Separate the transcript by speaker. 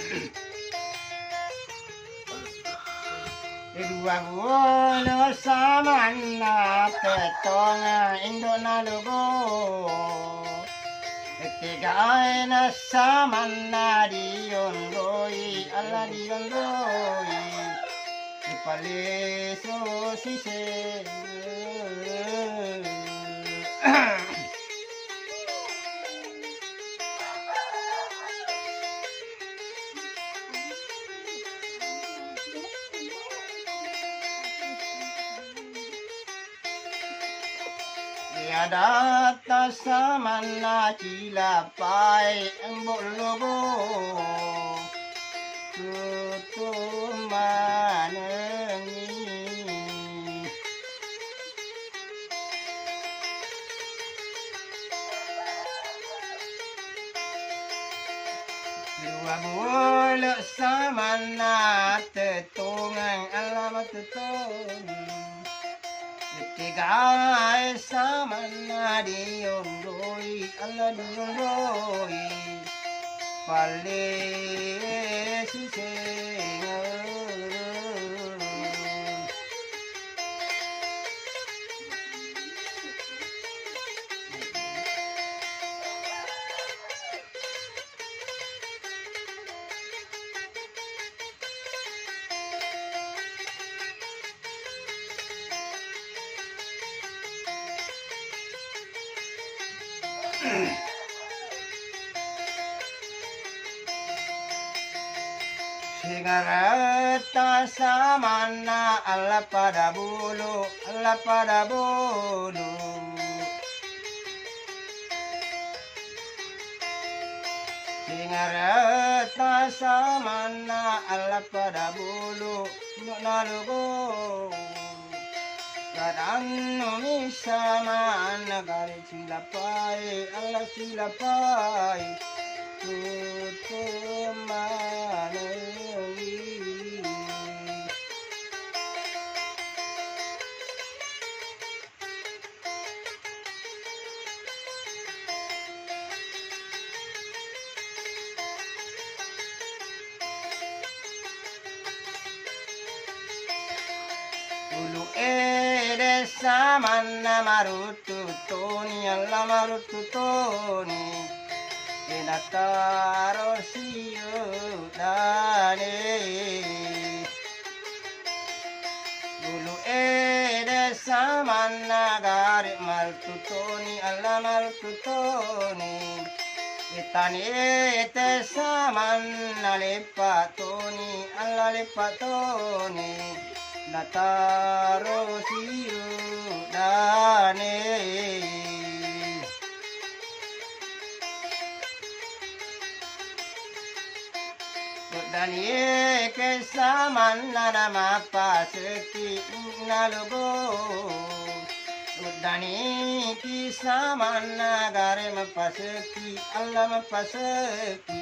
Speaker 1: Dua bulu samana tetona induk nalugo. Ketiga na samana diondoi ala diondoi. Ipale so sise. Data samana cilapai embok logo tutumanengi dua bulu samana tetungan alamat tetun Tiga samana diondoi ala diondoi pale siseng Sigareta samana ala pada bulu Sigareta samana ala pada bulu nalugo kadang numi samana gari silapai ala silapai Ulu ere samana marutu toni alla marutu toni Enataro siyo dane Ulu ere samana gari maltutoni alla maltutoni Itani ete samana lepatoni alla lepatoni Nataro siyo dane Dani ke samana nama paseki nalugo Dani ki samana gare mapaseki Allah mapaseki